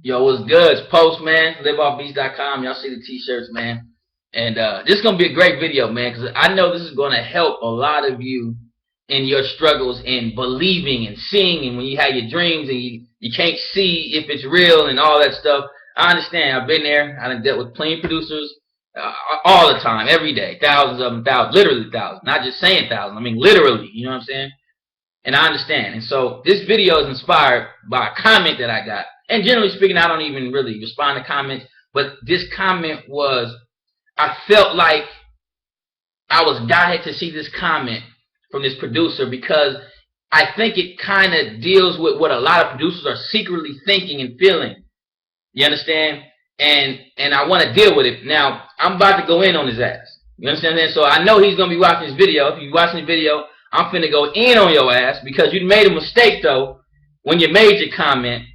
Yo, what's good? It's Post, man. LiveOffBeats.com. Y'all see the t-shirts, man. And this is going to be a great video, man, because I know this is going to help a lot of you in your struggles in believing and seeing, and when you have your dreams and you can't see if it's real and all that stuff. I understand. I've been there. I done dealt with plenty of producers all the time, every day. Thousands of them, thousands, literally thousands. Not just saying thousands. I mean, literally. You know what I'm saying? And I understand. And so this video is inspired by a comment that I got. And generally speaking, I don't even really respond to comments. But this comment was, I felt like I was dying to see this comment from this producer, because I think it kind of deals with what a lot of producers are secretly thinking and feeling. You understand? And I want to deal with it. Now, I'm about to go in on his ass. You understand that? So I know he's going to be watching this video. If you're watching the video, I'm finna go in on your ass, because you made a mistake, though, when you made your comment.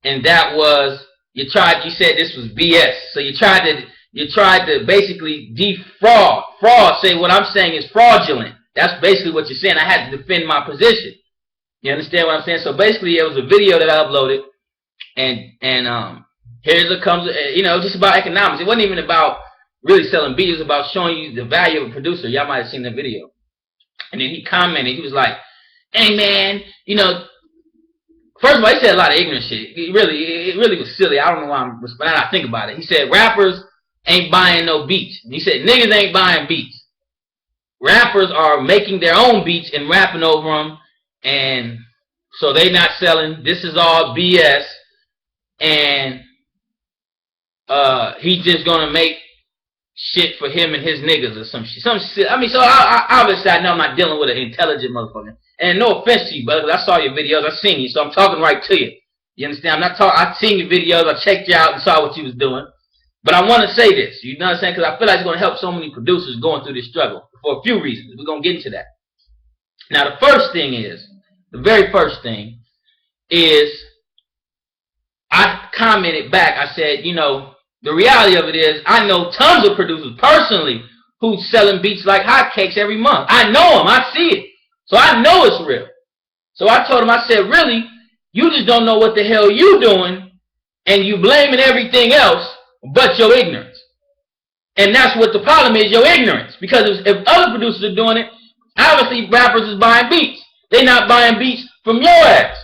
And that was, you said this was BS. So you tried to basically defraud. Say what I'm saying is fraudulent. That's basically what you're saying. I had to defend my position. You understand what I'm saying? So basically, it was a video that I uploaded, and here's it comes. You know, just about economics. It wasn't even about really selling beats. It was about showing you the value of a producer. Y'all might have seen the video. And then he commented. He was like, "Hey man, you know." First of all, he said a lot of ignorant shit. It really was silly. I don't know why I'm responding. I think about it. He said rappers ain't buying no beats. And he said niggas ain't buying beats. Rappers are making their own beats and rapping over them, and so they not selling. This is all BS, and he just gonna make shit for him and his niggas or some shit. Some shit. I mean, so I obviously I know I'm not dealing with an intelligent motherfucker. And no offense to you, brother, I saw your videos, I seen you, so I'm talking right to you. You understand? I'm not talking. I seen your videos, I checked you out and saw what you was doing. But I want to say this, you know what I'm saying? Because I feel like it's going to help so many producers going through this struggle for a few reasons. We're going to get into that. Now, the very first thing is, I commented back. I said, you know, the reality of it is, I know tons of producers personally who's selling beats like hotcakes every month. I know them. I see it. So I know it's real. So I told him, I said, really, you just don't know what the hell you doing, and you blaming everything else but your ignorance. And that's what the problem is, your ignorance. Because if other producers are doing it, obviously rappers is buying beats. They're not buying beats from your ass.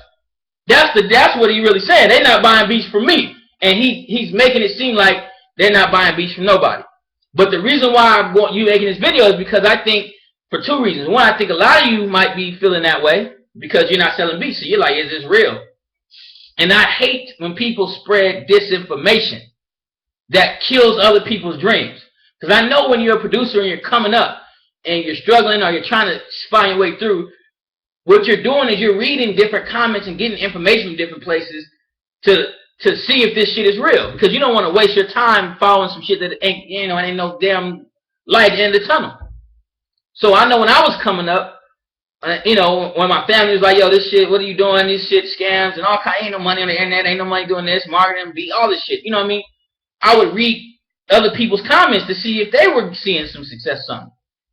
That's what he really said. They're not buying beats from me. And he's making it seem like they're not buying beats from nobody. But the reason why I want you making this video is because I think, for two reasons. One, I think a lot of you might be feeling that way because you're not selling beats. So you're like, is this real? And I hate when people spread disinformation that kills other people's dreams. Because I know when you're a producer and you're coming up and you're struggling or you're trying to find your way through, what you're doing is you're reading different comments and getting information from different places to see if this shit is real. Because you don't want to waste your time following some shit that ain't, you know, ain't no damn light in the tunnel. So I know when I was coming up, you know, when my family was like, yo, this shit, what are you doing? This shit scams and all kind. Ain't no money on the internet. Ain't no money doing this, marketing, all this shit. You know what I mean? I would read other people's comments to see if they were seeing some success something.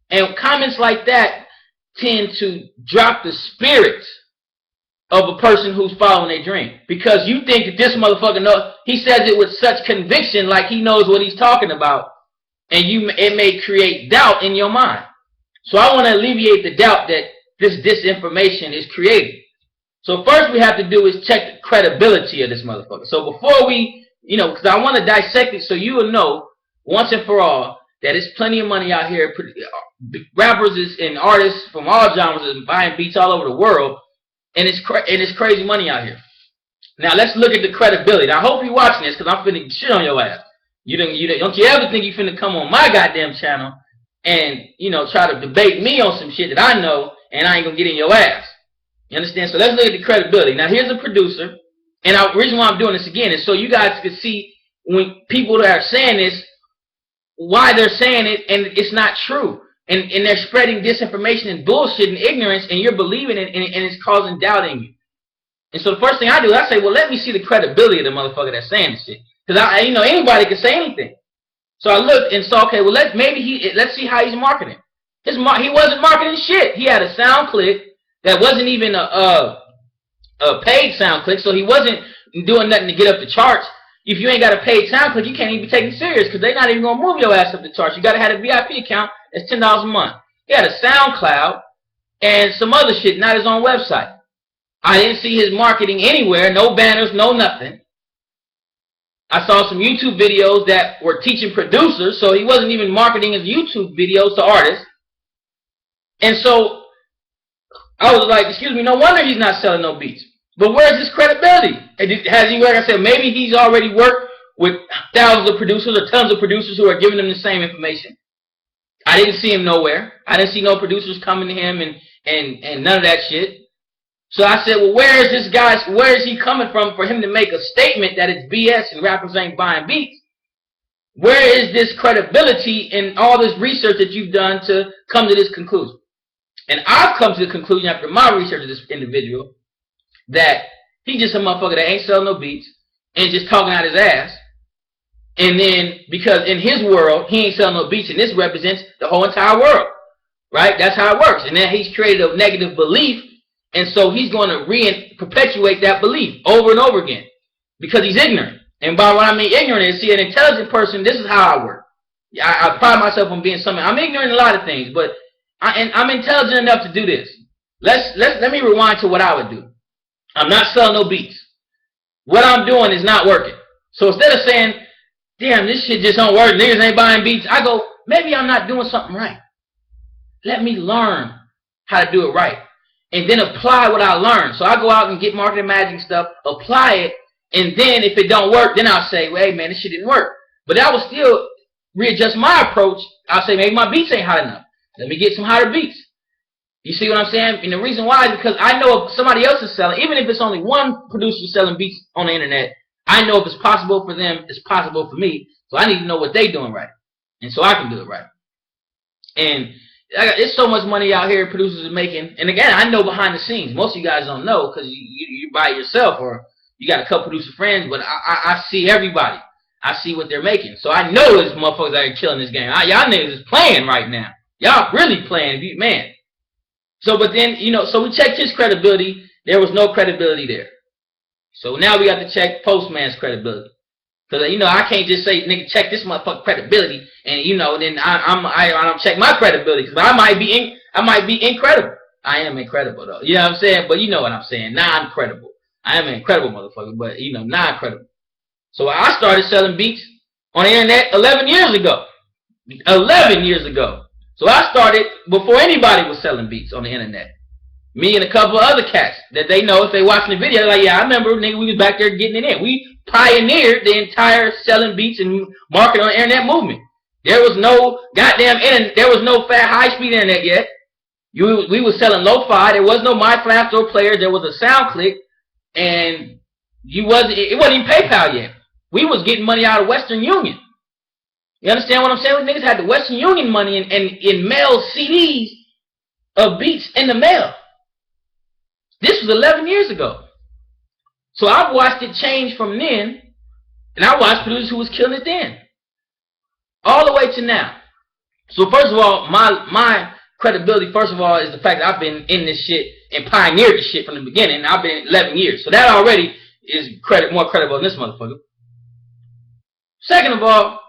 And comments like that tend to drop the spirits of a person who's following their dream. Because you think that this motherfucker knows, he says it with such conviction like he knows what he's talking about. And it may create doubt in your mind. So I want to alleviate the doubt that this disinformation is created. So first we have to do is check the credibility of this motherfucker. So before we, you know, because I want to dissect it so you will know once and for all that there's plenty of money out here. Rappers and artists from all genres are buying beats all over the world, and it's crazy money out here. Now let's look at the credibility. Now I hope you're watching this because I'm finna shit on your ass. Don't you ever think you finna come on my goddamn channel and, you know, try to debate me on some shit that I know and I ain't gonna get in your ass. You understand? So let's look at the credibility. Now here's a producer, and the reason why I'm doing this again is so you guys can see when people that are saying this, why they're saying it and it's not true. And they're spreading disinformation and bullshit and ignorance, and you're believing it, and it's causing doubt in you. And so the first thing I do is I say, well, let me see the credibility of the motherfucker that's saying this shit. Because you know, anybody can say anything. So I looked and saw, okay, well, let's see how he's marketing. He wasn't marketing shit. He had a sound click that wasn't even a paid sound click, so he wasn't doing nothing to get up the charts. If you ain't got a paid SoundClick, you can't even be taken serious because they're not even gonna move your ass up the charts. You gotta have a VIP account. That's $10 a month. He had a SoundCloud and some other shit, not his own website. I didn't see his marketing anywhere. No banners, no nothing. I saw some YouTube videos that were teaching producers, so he wasn't even marketing his YouTube videos to artists. And so I was like, excuse me, no wonder he's not selling no beats. But where's his credibility? Has he, like I said, maybe he's already worked with thousands of producers or tons of producers who are giving him the same information. I didn't see him nowhere. I didn't see no producers coming to him and none of that shit. So I said, well, where is he coming from for him to make a statement that it's BS and rappers ain't buying beats? Where is this credibility in all this research that you've done to come to this conclusion? And I've come to the conclusion after my research of this individual that he's just a motherfucker that ain't selling no beats and just talking out his ass. And then, because in his world, he ain't selling no beats, and this represents the whole entire world. Right? That's how it works. And then he's created a negative belief, and so he's going to perpetuate that belief over and over again because he's ignorant. And by what I mean ignorant is, see, an intelligent person, this is how I work. I pride myself on being something. I'm ignorant in a lot of things, but I'm intelligent enough to do this. Let me rewind to what I would do. I'm not selling no beats. What I'm doing is not working. So instead of saying, damn, this shit just don't work, niggas ain't buying beats, I go, maybe I'm not doing something right. Let me learn how to do it right. And then apply what I learned. So I go out and get marketing magic stuff, apply it, and then if it don't work, then I'll say, well, hey man, this shit didn't work. But I will still readjust my approach. I'll say, maybe my beats ain't hot enough. Let me get some hotter beats. You see what I'm saying? And the reason why is because I know if somebody else is selling, even if it's only one producer selling beats on the internet, I know if it's possible for them, it's possible for me. So I need to know what they're doing right. And so I can do it right. And there's so much money out here producers are making. And again, I know behind the scenes. Most of you guys don't know because you buy it yourself or you got a couple producer friends, but I see everybody. I see what they're making. So I know there's motherfuckers out here killing this game. Y'all niggas is playing right now. Y'all really playing, man. So, but then, so we checked his credibility. There was no credibility there. So now we got to check Postman's credibility. Because, I can't just say, nigga, check this motherfucker credibility. And, then I don't check my credibility. Because I might be incredible. I am incredible, though. You know what I'm saying? But you know what I'm saying. Non-credible. I am an incredible motherfucker, but, non-credible. So I started selling beats on the internet 11 years ago. 11 years ago. So I started before anybody was selling beats on the internet. Me and a couple of other cats that they know if they watching the video, like, yeah, I remember, nigga, we was back there getting it in. We pioneered the entire selling beats and market on the internet movement. There was no goddamn internet. There was no fast high-speed internet yet. We was selling lo-fi. There was no My Flash Store players. There was a SoundClick, and it wasn't even PayPal yet. We was getting money out of Western Union. You understand what I'm saying? Niggas had the Western Union money and mail CDs of beats in the mail. This was 11 years ago. So I've watched it change from then, and I watched producers who was killing it then. All the way to now. So first of all, my credibility, first of all, is the fact that I've been in this shit and pioneered this shit from the beginning. I've been 11 years. So that already is more credible than this motherfucker. Second of all,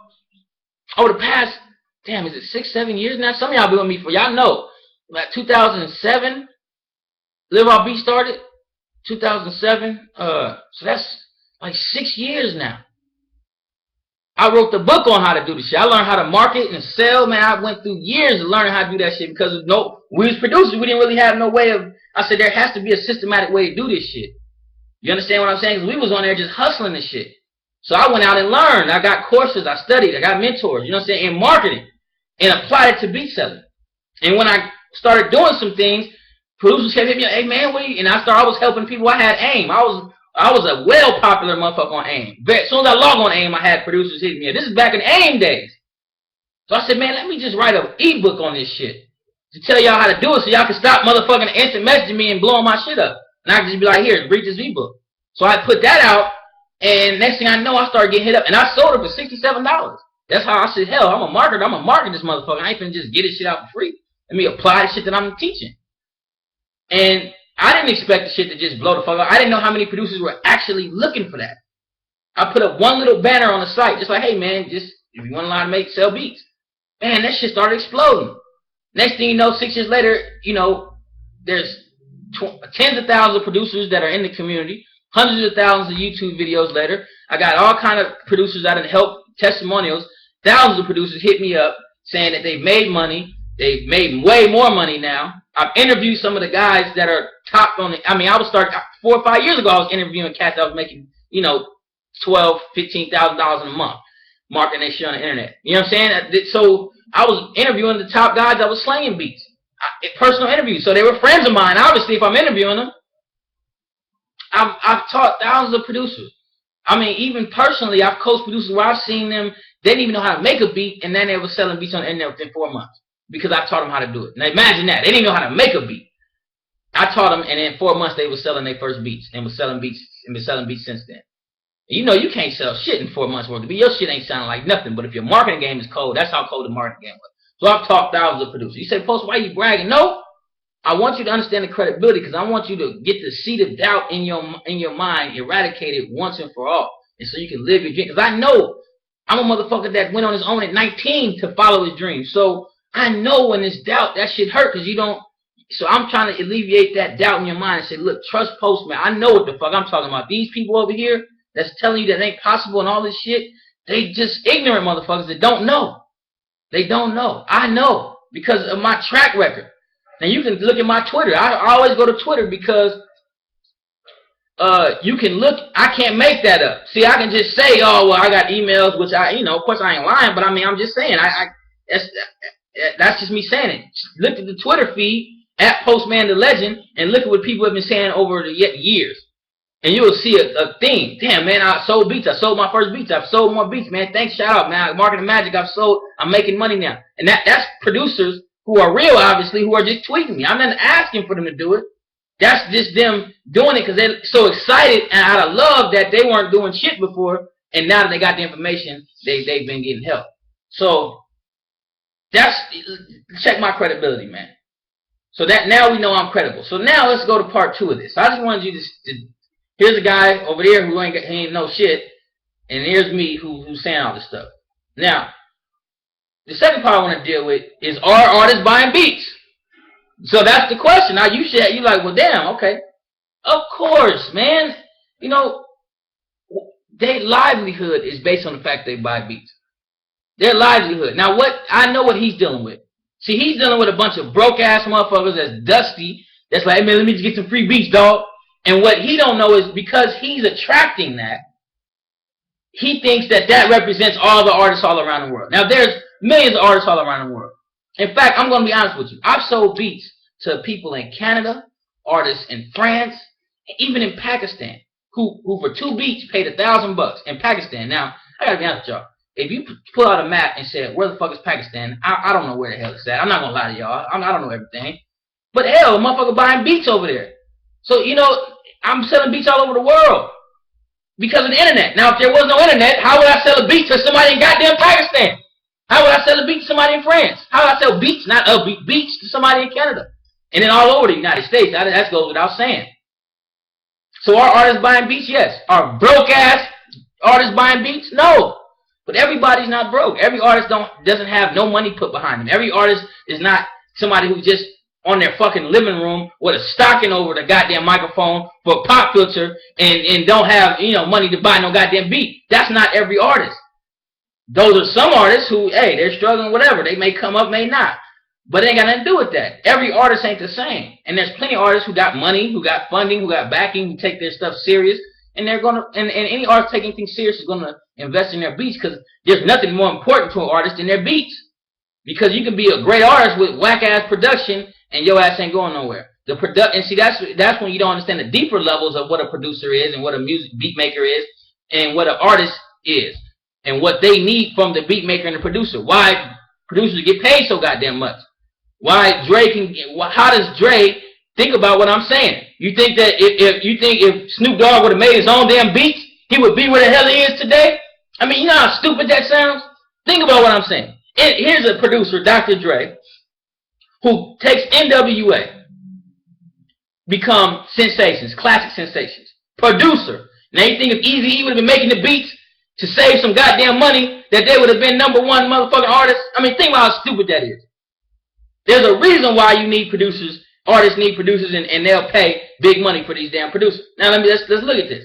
over the past, damn, is it 6, 7 years now? Some of y'all been with me for, y'all know, like 2007, Live Off Beat started, 2007, so that's like 6 years now. I wrote the book on how to do this shit. I learned how to market and sell, man. I went through years of learning how to do that shit because we was producers, we didn't really have no way of, I said there has to be a systematic way to do this shit. You understand what I'm saying? Because we was on there just hustling this shit. So I went out and learned. I got courses. I studied. I got mentors, you know what I'm saying, in marketing and applied it to beat selling. And when I started doing some things, producers kept hitting me, hey man, and I was helping people. I had AIM. I was a well popular motherfucker on AIM. As soon as I logged on AIM, I had producers hitting me. This is back in AIM days. So I said, man, let me just write an ebook on this shit to tell y'all how to do it so y'all can stop motherfucking instant messaging me and blowing my shit up. And I can just be like, here, read this ebook. So I put that out. And next thing I know, I started getting hit up. And I sold it for $67. That's how I said, hell, I'm a marketer. I'm going to market this motherfucker. I ain't finna just get this shit out for free. Let me apply the shit that I'm teaching. And I didn't expect the shit to just blow the fuck up. I didn't know how many producers were actually looking for that. I put up one little banner on the site, just like, hey man, just if you want to learn how to sell beats. Man, that shit started exploding. Next thing you know, 6 years later, you know, there's tens of thousands of producers that are in the community, hundreds of thousands of YouTube videos later. I got all kind of producers that have helped, testimonials. Thousands of producers hit me up saying that they've made money. They've made way more money now. I've interviewed some of the guys that are top on the, I mean, I was starting 4 or 5 years ago. I was interviewing cats that was making, you know, $12,000, $15,000 in a month, marketing their shit on the internet. You know what I'm saying? So I was interviewing the top guys that was slinging beats, personal interviews. So they were friends of mine. Obviously, if I'm interviewing them, I've taught thousands of producers. I mean, even personally, I've coached producers where I've seen them, they didn't even know how to make a beat, and then they were selling beats on the internet within 4 months because I taught them how to do it. Now imagine that. They didn't even know how to make a beat. I taught them, and in 4 months they were selling their first beats and was selling beats and been selling beats since then. You know you can't sell shit in 4 months worth of beats. Your shit ain't sounding like nothing, but if your marketing game is cold, that's how cold the marketing game was. So I've taught thousands of producers. You say, Post, why are you bragging? No. I want you to understand the credibility because I want you to get the seed of doubt in your mind eradicated once and for all. And so you can live your dream. Because I know I'm a motherfucker that went on his own at 19 to follow his dream. So I know when there's doubt, that shit hurt because you don't. So I'm trying to alleviate that doubt in your mind and say, look, trust Post, man. I know what the fuck I'm talking about. These people over here that's telling you that it ain't possible and all this shit, they just ignorant motherfuckers that don't know. They don't know. I know because of my track record. And you can look at my Twitter. I always go to Twitter because you can look. I can't make that up. See, I can just say, oh, well, I got emails, which I, you know, of course I ain't lying, but I mean, I'm just saying. That's just me saying it. Look at the Twitter feed at Postman the Legend and look at what people have been saying over the years. And you will see a theme. Damn, man, I sold beats. I sold my first beats. I've sold more beats, man. Thanks, shout out, man. Marketing Magic, I'm making money now. And that's producers who are real, obviously, who are just tweeting me. I'm not asking for them to do it. That's just them doing it because they're so excited and out of love that they weren't doing shit before. And now that they got the information, they've been getting help. So check my credibility, man. So that now we know I'm credible. So now let's go to part 2 of this. I just wanted you to here's a guy over there who he ain't no shit, and here's me who's saying all this stuff. Now, the second part I want to deal with is, are artists buying beats? So that's the question. Now you like, well, damn, okay. Of course, man. You know, their livelihood is based on the fact they buy beats. Their livelihood. Now, I know what he's dealing with. See, he's dealing with a bunch of broke-ass motherfuckers that's dusty. That's like, hey, man, let me just get some free beats, dog. And what he don't know is because he's attracting that, he thinks that represents all the artists all around the world. Now, there's millions of artists all around the world. In fact, I'm going to be honest with you. I've sold beats to people in Canada, artists in France, even in Pakistan, who for 2 beats paid $1,000 in Pakistan. Now, I got to be honest with y'all. If you pull out a map and say, where the fuck is Pakistan? I don't know where the hell it's at. I'm not going to lie to y'all. I don't know everything. But hell, a motherfucker buying beats over there. So, you know, I'm selling beats all over the world because of the internet. Now, if there was no internet, how would I sell a beat to somebody in goddamn Pakistan? How would I sell a beat to somebody in France? How would I sell beats, not a beat, beats to somebody in Canada? And then all over the United States. That goes without saying. So are artists buying beats? Yes. Are broke-ass artists buying beats? No. But everybody's not broke. Every artist doesn't have no money put behind them. Every artist is not somebody who just on their fucking living room with a stocking over the goddamn microphone for a pop filter and don't have, you know, money to buy no goddamn beat. That's not every artist. Those are some artists who, hey, they're struggling, whatever. They may come up, may not. But it ain't got nothing to do with that. Every artist ain't the same. And there's plenty of artists who got money, who got funding, who got backing, who take their stuff serious. And they're gonna and any artist taking anything serious is gonna invest in their beats because there's nothing more important to an artist than their beats. Because you can be a great artist with whack ass production and your ass ain't going nowhere. And see, that's when you don't understand the deeper levels of what a producer is and what a music beat maker is and what an artist is and what they need from the beat maker and the producer. Why producers get paid so goddamn much? Why how does Dre think about what I'm saying? You think that if Snoop Dogg would have made his own damn beats, he would be where the hell he is today? I mean, you know how stupid that sounds? Think about what I'm saying. Here's a producer, Dr. Dre, who takes NWA. become sensations, classic sensations. Producer. Now you think if Eazy-E would have been making the beats to save some goddamn money, that they would have been #1 motherfucking artists? I mean, think about how stupid that is. There's a reason why you need producers. Artists need producers, and they'll pay big money for these damn producers. Now let's look at this.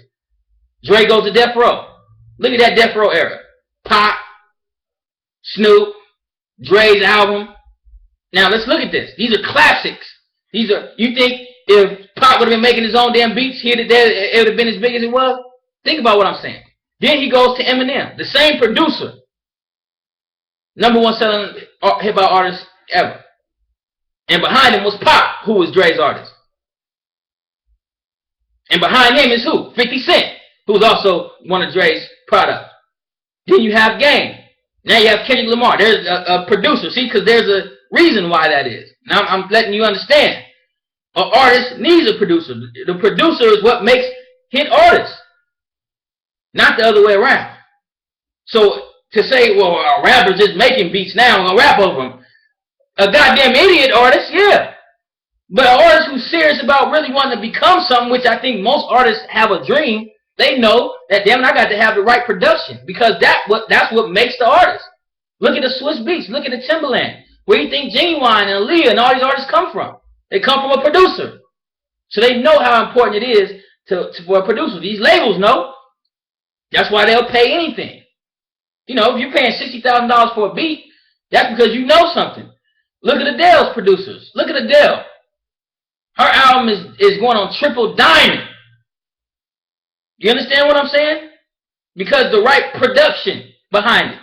Dre goes to Death Row. Look at that Death Row era. Pop, Snoop, Dre's album. Now let's look at this. These are classics. You think if Pop would have been making his own damn beats here today, it would have been as big as it was? Think about what I'm saying. Then he goes to Eminem, the same producer. #1 selling hip-hop artist ever. And behind him was Pop, who was Dre's artist. And behind him is who? 50 Cent, who was also one of Dre's products. Then you have Game. Now you have Kendrick Lamar. There's a producer. See, because there's a reason why that is. Now I'm letting you understand. An artist needs a producer. The producer is what makes hit artists, not the other way around. So to say, well, a rapper's just making beats now, I'm going to rap over them. A goddamn idiot artist, yeah. But an artist who's serious about really wanting to become something, which I think most artists have a dream, they know that, damn it, I got to have the right production, because that's what makes the artist. Look at the Swiss Beats. Look at the Timberland. Where do you think Genuine and Aaliyah and all these artists come from? They come from a producer. So they know how important it is for a producer. These labels know. That's why they'll pay anything. You know, if you're paying $60,000 for a beat, that's because you know something. Look at Adele's producers. Look at Adele. Her album is going on triple diamond. You understand what I'm saying? Because the right production behind it.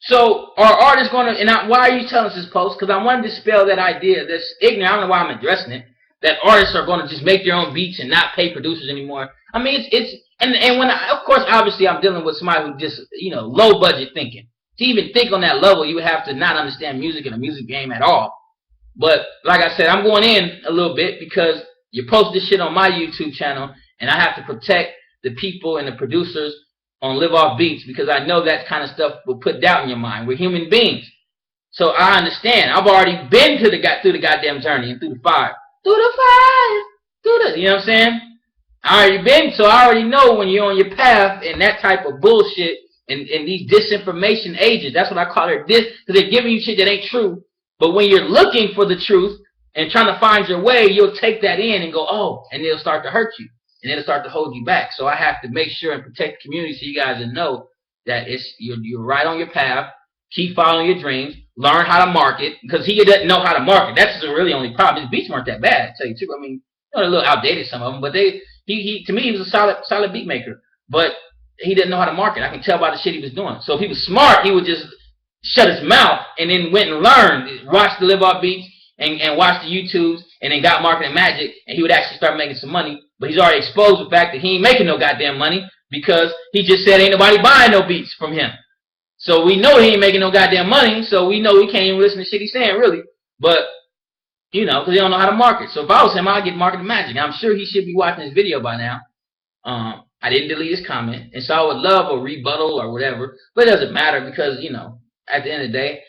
So are artists going to, and why are you telling us this post? Because I want to dispel that idea that's ignorant. I don't know why I'm addressing it. That artists are going to just make their own beats and not pay producers anymore. I mean, and when of course, obviously, I'm dealing with somebody who just, low budget thinking. To even think on that level, you would have to not understand music and the music game at all. But like I said, I'm going in a little bit because you post this shit on my YouTube channel, and I have to protect the people and the producers on Live Off Beats, because I know that kind of stuff will put doubt in your mind. We're human beings. So I understand. I've already been through the goddamn journey and through the fire. Through the fire. You know what I'm saying? I already been, so I already know when you're on your path and that type of bullshit and these disinformation agents. That's what I call it, because they're giving you shit that ain't true. But when you're looking for the truth and trying to find your way, you'll take that in and go, oh, and it'll start to hurt you. And it'll start to hold you back. So I have to make sure and protect the community so you guys know that you're right on your path. Keep following your dreams. Learn how to market, because he doesn't know how to market. That's the really only problem. His beats weren't that bad, I tell you too. I mean, they're a little outdated, some of them, but he to me, he was a solid beat maker. But he didn't know how to market. I can tell by the shit he was doing. So if he was smart, he would just shut his mouth and then went and learned, watched the Live Off Beats and watched the YouTubes, and then got marketing magic, and he would actually start making some money. But he's already exposed the fact that he ain't making no goddamn money, because he just said ain't nobody buying no beats from him. So we know he ain't making no goddamn money, so we know we can't even listen to shit he's saying, really. But, because he don't know how to market. So if I was him, I'd get marketing magic. I'm sure he should be watching this video by now. I didn't delete his comment, and so I would love a rebuttal or whatever, but it doesn't matter, because, at the end of the day,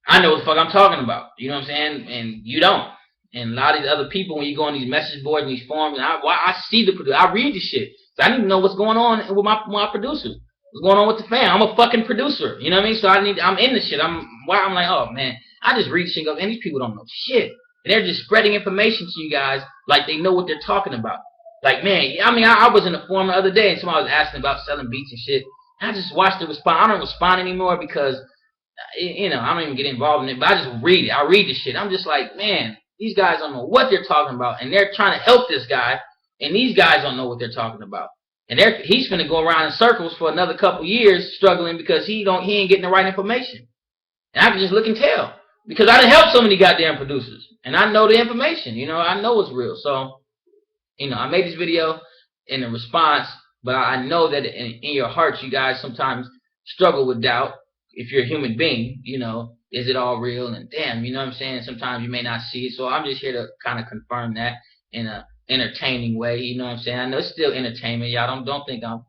I know what the fuck I'm talking about. You know what I'm saying? And you don't. And a lot of these other people, when you go on these message boards and these forums, and I see the producer, I read the shit. So I need to know what's going on with my producers. What's going on with the fan? I'm a fucking producer. You know what I mean? So I'm in the shit. I'm like, oh man, I just read shit and go, and these people don't know shit. And they're just spreading information to you guys like they know what they're talking about. Like, man, I mean, I was in a forum the other day and somebody was asking about selling beats and shit. And I just watched the response. I don't respond anymore because, I don't even get involved in it, but I just read it. I read the shit. I'm just like, man, these guys don't know what they're talking about, and they're trying to help this guy, and these guys don't know what they're talking about. And he's going to go around in circles for another couple years struggling because he ain't getting the right information. And I can just look and tell, because I done helped so many goddamn producers, and I know the information. I know it's real. So, I made this video in a response, but I know that in your hearts, you guys sometimes struggle with doubt. If you're a human being, is it all real? And damn, you know what I'm saying? Sometimes you may not see it. So I'm just here to kind of confirm that in a entertaining way. You know what I'm saying? I know it's still entertainment. Y'all don't think I'm,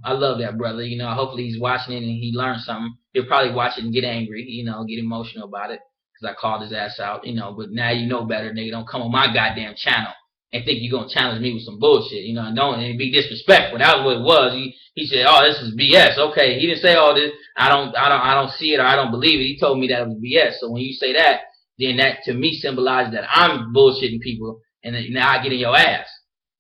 I love that brother. Hopefully he's watching it and he learned something. He'll probably watch it and get angry, get emotional about it. because I called his ass out, you know. But now you know better, nigga. Don't come on my goddamn channel and think you're gonna challenge me with some bullshit, you know. And don't and be disrespectful. That was what it was. He said, "Oh, this is BS." Okay, he didn't say all this. I don't see it or I don't believe it. He told me that it was BS. So when you say that, then that to me symbolizes that I'm bullshitting people, and then now I get in your ass.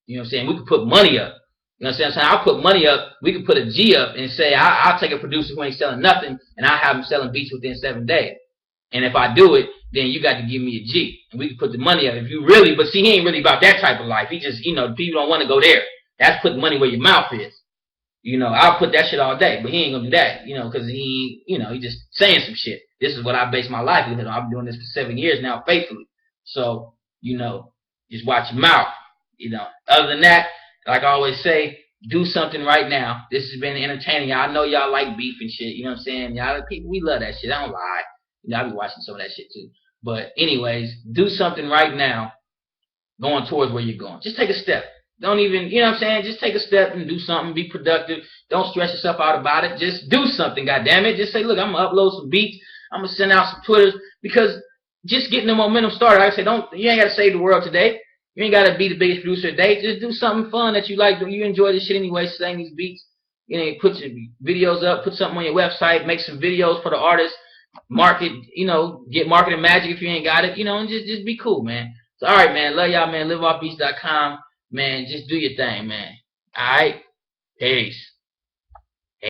You know what I'm saying? We could put money up. You know what I'm saying? I'll put money up. We could put a G up and say I'll take a producer who ain't selling nothing, and I'll have him selling beats within 7 days. And if I do it, then you got to give me a G, and we can put the money up. If you really, but see, he ain't really about that type of life. He just, you know, people don't want to go there. That's putting money where your mouth is. You know, I'll put that shit all day, but he ain't gonna do that. You know, because he, you know, he just saying some shit. This is what I base my life on. I've been doing this for 7 years now, faithfully. So, you know, just watch your mouth. You know, other than that, like I always say, do something right now. This has been entertaining. I know y'all like beef and shit. You know what I'm saying? Y'all people, we love that shit. I don't lie. You know, I be watching some of that shit too. But anyways, do something right now going towards where you're going. Just take a step. Don't even, you know what I'm saying? Just take a step and do something. Be productive. Don't stress yourself out about it. Just do something, goddammit. Just say, look, I'm going to upload some beats. I'm going to send out some Twitters. Because just getting the momentum started, like I said, you ain't got to save the world today. You ain't got to be the biggest producer today. Just do something fun that you like. You enjoy this shit anyway, saying these beats. You know, put your videos up. Put something on your website. Make some videos for the artists. Market, you know, get marketing magic if you ain't got it, you know, and just be cool, man. So, all right, man. Love y'all, man. LiveOffBeats.com, man. Just do your thing, man. All right. Peace.